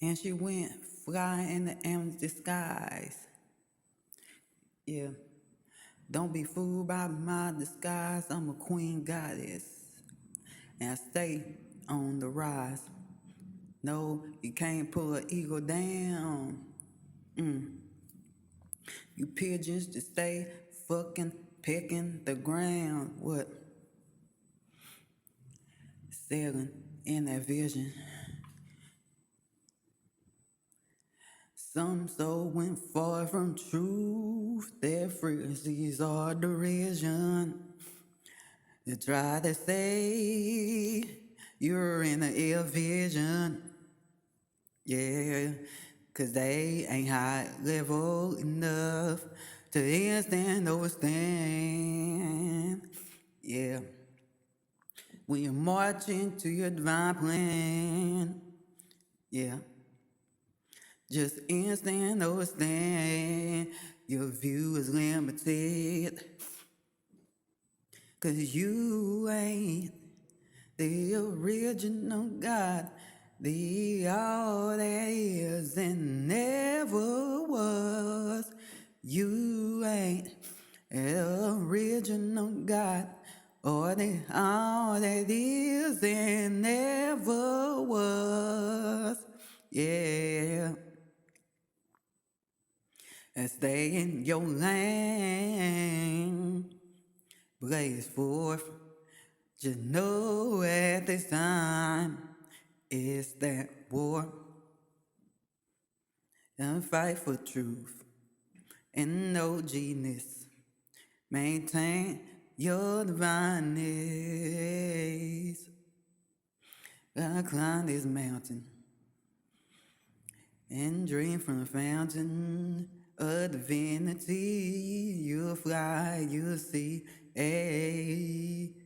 And she went flying in the empty skies. Yeah. Don't be fooled by my disguise. I'm a queen goddess. And I stay on the rise. No, you can't pull an eagle down. You pigeons just stay fucking pecking the ground. What? Sailing in that vision. Some soul went far from truth. Their frequencies are derision. They try to say you're in the ill vision. Yeah, 'cause they ain't high level enough to understand, overstand. Yeah, when you're marching to your divine plan. Yeah, just understand, overstand. Your view is limited. 'Cause you ain't the original God, the all that is and never was. You ain't the original God, or the all that is and never was. Yeah. And stay in your lane. Blaze forth. Just know at this time it's that war. And fight for truth and no genius. Maintain your divineness. I climb this mountain and dream from the fountain of divinity. You'll fly, you'll see. A-S-I-B-A.